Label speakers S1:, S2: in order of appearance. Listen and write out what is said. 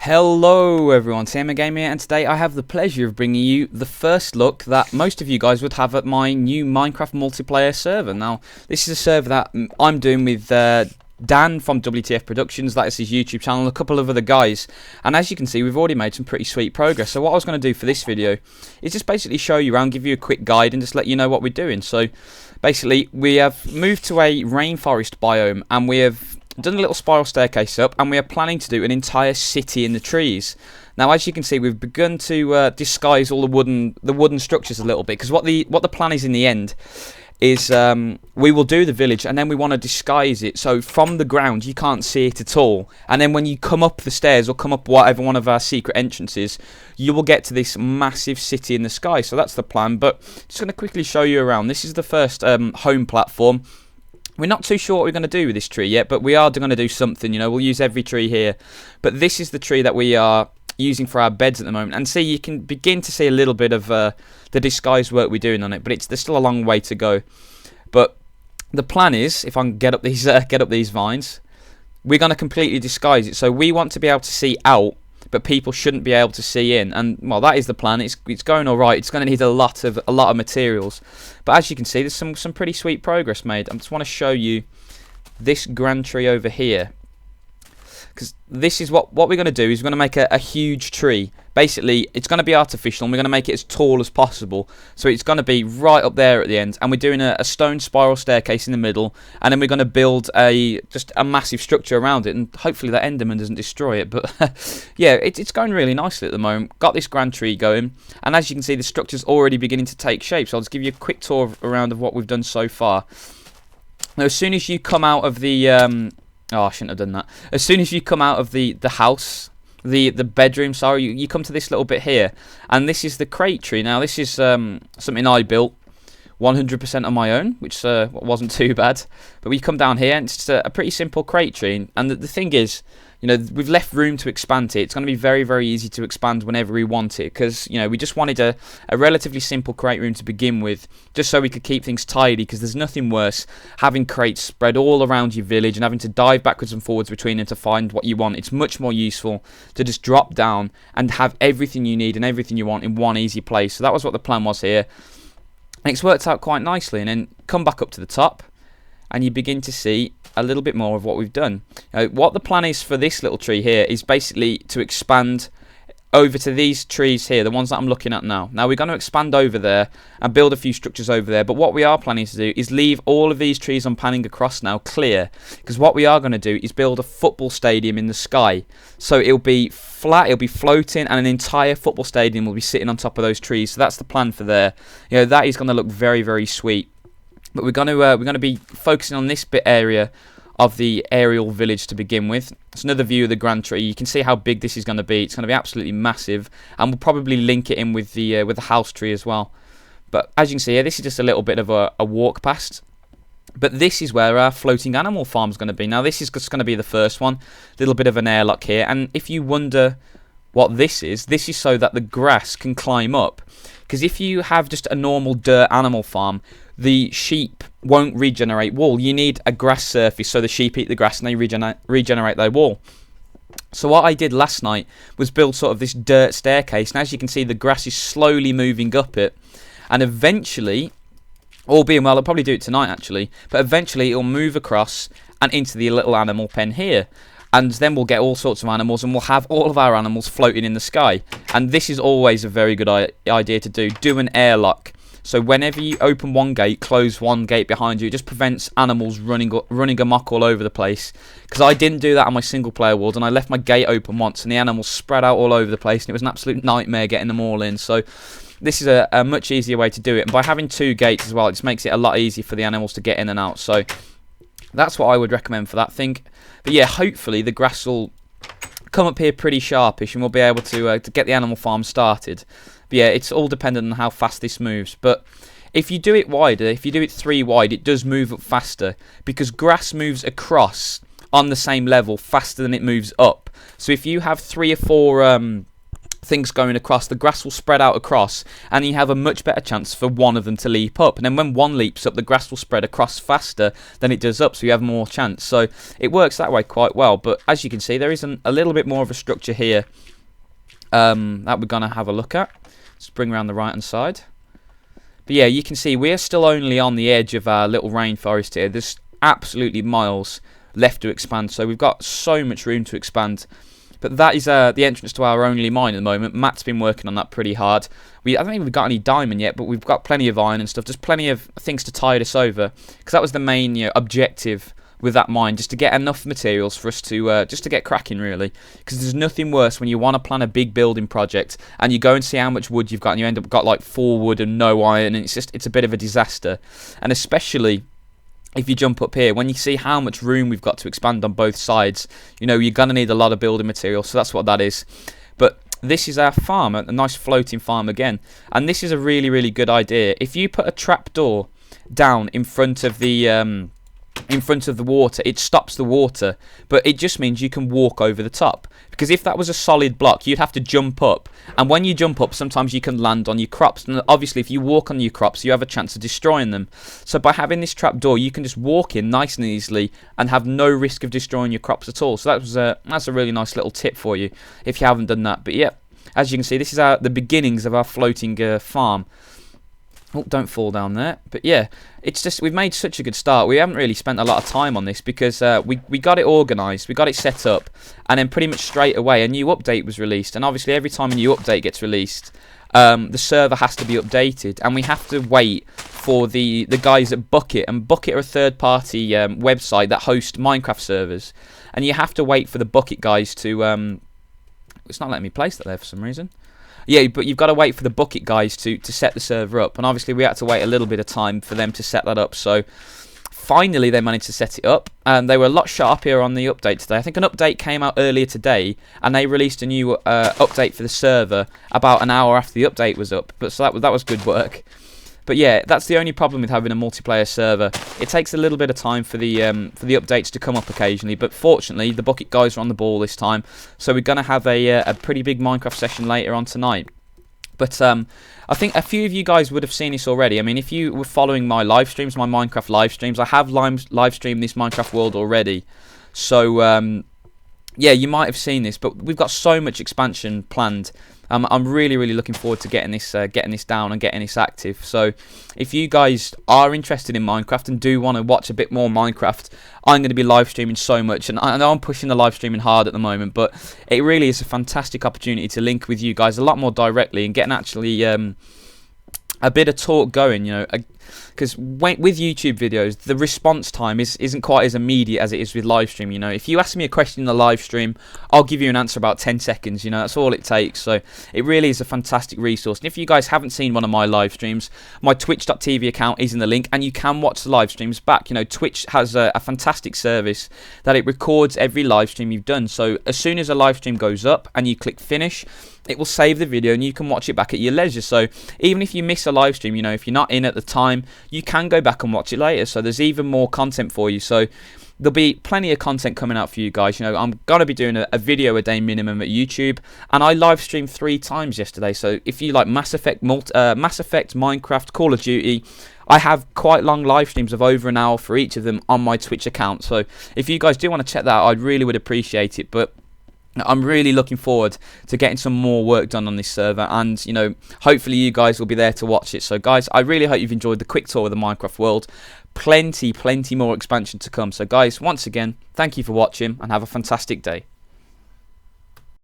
S1: Hello everyone, TMMgamer here, and today I have the pleasure of bringing you the first look that most of you guys would have at my new Minecraft multiplayer server. Now, this is a server that I'm doing with Dan from WTF Productions, that is his YouTube channel, and a couple of other guys. And as you can see, we've already made some pretty sweet progress. So what I was going to do for this video is just basically show you around, give you a quick guide, and just let you know what we're doing. So basically, we have moved to a rainforest biome, and we have done a little spiral staircase up, and we are planning to do an entire city in the trees. Now, as you can see, we've begun to disguise all the wooden structures a little bit, because what the plan is in the end is we will do the village, and then we want to disguise it so from the ground you can't see it at all, and then when you come up the stairs or come up whatever one of our secret entrances, you will get to this massive city in the sky. So that's the plan, but just going to quickly show you around. This is the first home platform. We're not too sure what we're going to do with this tree yet, but we are going to do something. You know, we'll use every tree here. But this is the tree that we are using for our beds at the moment. And see, you can begin to see a little bit of the disguise work we're doing on it, but there's still a long way to go. But the plan is, if I can get up these vines, we're going to completely disguise it. So we want to be able to see out, but people shouldn't be able to see in. And well, that is the plan. It's going all right. It's going to need a lot of materials, but as you can see, there's some pretty sweet progress made. I just want to show you this grand tree over here, because this is what we're going to do. Is we're going to make a huge tree. Basically, it's going to be artificial, and we're going to make it as tall as possible. So it's going to be right up there at the end, and we're doing a stone spiral staircase in the middle, and then we're going to build just a massive structure around it, and hopefully that Enderman doesn't destroy it. But yeah, it's going really nicely at the moment. Got this grand tree going, and as you can see, the structure's already beginning to take shape. So I'll just give you a quick tour around of what we've done so far. Now, as soon as you come out of the oh, I shouldn't have done that. As soon as you come out of the house, the bedroom, sorry, you come to this little bit here, and this is the crate tree. Now, this is something I built 100% on my own, which wasn't too bad. But we come down here, and it's a pretty simple crate tree. And the thing is, you know, we've left room to expand it. It's going to be very, very easy to expand whenever we want it, because, you know, we just wanted a relatively simple crate room to begin with, just so we could keep things tidy, because there's nothing worse having crates spread all around your village and having to dive backwards and forwards between them to find what you want. It's much more useful to just drop down and have everything you need and everything you want in one easy place. So that was what the plan was here. And it's worked out quite nicely. And then come back up to the top, and you begin to see a little bit more of what we've done. What the plan is for this little tree here is basically to expand over to these trees here, the ones that I'm looking at now. Now, we're going to expand over there and build a few structures over there, but what we are planning to do is leave all of these trees I'm panning across now clear, because what we are going to do is build a football stadium in the sky. So it'll be flat, it'll be floating, and an entire football stadium will be sitting on top of those trees. So that's the plan for there. You know, that is going to look very, very sweet. But we're going to be focusing on this bit area of the aerial village to begin with. It's another view of the grand tree. You can see how big this is going to be. It's going to be absolutely massive, and we'll probably link it in with the house tree as well. But as you can see here, this is just a little bit of a walk past. But this is where our floating animal farm is going to be. Now, this is just going to be the first one. A little bit of an airlock here, and if you wonder what this is so that the grass can climb up. Because if you have just a normal dirt animal farm, the sheep won't regenerate wool. You need a grass surface so the sheep eat the grass and they regenerate their wool. So what I did last night was build sort of this dirt staircase, and as you can see, the grass is slowly moving up it, and eventually, all being well, I'll probably do it tonight actually, but eventually it'll move across and into the little animal pen here. And then we'll get all sorts of animals, and we'll have all of our animals floating in the sky. And this is always a very good idea to do. Do an airlock. So whenever you open one gate, close one gate behind you. It just prevents animals running amok all over the place. Because I didn't do that on my single player world, and I left my gate open once, and the animals spread out all over the place, and it was an absolute nightmare getting them all in. So this is a much easier way to do it. And by having two gates as well, it just makes it a lot easier for the animals to get in and out. So that's what I would recommend for that thing. But yeah, hopefully the grass will come up here pretty sharpish, and we'll be able to get the animal farm started. But yeah, it's all dependent on how fast this moves. But if you do it wider, if you do it 3 wide, it does move up faster, because grass moves across on the same level faster than it moves up. So if you have 3 or 4 things going across, the grass will spread out across, and you have a much better chance for one of them to leap up. And then when one leaps up, the grass will spread across faster than it does up, so you have more chance. So it works that way quite well. But as you can see, there is a little bit more of a structure here that we're going to have a look at. Let's bring around the right hand side. But yeah, you can see we're still only on the edge of our little rainforest here. There's absolutely miles left to expand, so we've got so much room to expand. But that is the entrance to our only mine at the moment. Matt's been working on that pretty hard. I don't think we've got any diamond yet, but we've got plenty of iron and stuff. There's plenty of things to tide us over, because that was the main objective with that mine, just to get enough materials for us to just to get cracking, really. Because there's nothing worse when you want to plan a big building project and you go and see how much wood you've got, and you end up got like 4 wood and no iron, and it's a bit of a disaster. And especially if you jump up here, when you see how much room we've got to expand on both sides, you're going to need a lot of building material, so that's what that is. But this is our farm, a nice floating farm again. And this is a really, really good idea. If you put a trapdoor down in front of the water, it stops the water, but it just means you can walk over the top. Because if that was a solid block, you'd have to jump up, and when you jump up, sometimes you can land on your crops, and obviously if you walk on your crops, you have a chance of destroying them. So by having this trapdoor, you can just walk in nice and easily and have no risk of destroying your crops at all. So that's a really nice little tip for you if you haven't done that. But yeah, as you can see, this is the beginnings of our floating farm. Oh, don't fall down there. But yeah, it's just, we've made such a good start. We haven't really spent a lot of time on this because we got it organised, we got it set up, and then pretty much straight away a new update was released. And obviously every time a new update gets released, the server has to be updated, and we have to wait for the guys at Bucket. And Bucket are a third-party website that host Minecraft servers, and you have to wait for the Bucket guys to... it's not letting me place that there for some reason. Yeah, but you've got to wait for the Bucket guys to set the server up, and obviously we had to wait a little bit of time for them to set that up. So finally they managed to set it up, and they were a lot sharper on the update today. I think an update came out earlier today, and they released a new update for the server about an hour after the update was up. But so that was good work. But yeah, that's the only problem with having a multiplayer server. It takes a little bit of time for the updates to come up occasionally, but fortunately the Bucket guys are on the ball this time, so we're going to have a pretty big Minecraft session later on tonight. But I think a few of you guys would have seen this already. I mean, if you were following my live streams, my Minecraft live streams, I have live streamed this Minecraft world already. So yeah, you might have seen this, but we've got so much expansion planned. I'm really, really looking forward to getting this down and getting this active. So if you guys are interested in Minecraft and do want to watch a bit more Minecraft, I'm going to be live streaming so much, and I know I'm pushing the live streaming hard at the moment, but it really is a fantastic opportunity to link with you guys a lot more directly and getting actually a bit of talk going, because with YouTube videos, the response time isn't quite as immediate as it is with live stream. If you ask me a question in the live stream, I'll give you an answer about 10 seconds. That's all it takes. So it really is a fantastic resource. And if you guys haven't seen one of my live streams, my twitch.tv account is in the link, and you can watch the live streams back. Twitch has a fantastic service that it records every live stream you've done. So as soon as a live stream goes up and you click finish, it will save the video and you can watch it back at your leisure. So even if you miss a live stream, if you're not in at the time, you can go back and watch it later. So there's even more content for you. So there'll be plenty of content coming out for you guys. I'm going to be doing a video a day minimum at YouTube, and I live streamed 3 times yesterday. So if you like Mass Effect, Minecraft, Call of Duty, I have quite long live streams of over an hour for each of them on my Twitch account. So if you guys do want to check that out, I really would appreciate it. But I'm really looking forward to getting some more work done on this server, and hopefully you guys will be there to watch it. So guys, I really hope you've enjoyed the quick tour of the Minecraft world. Plenty more expansion to come. So guys, once again, thank you for watching and have a fantastic day.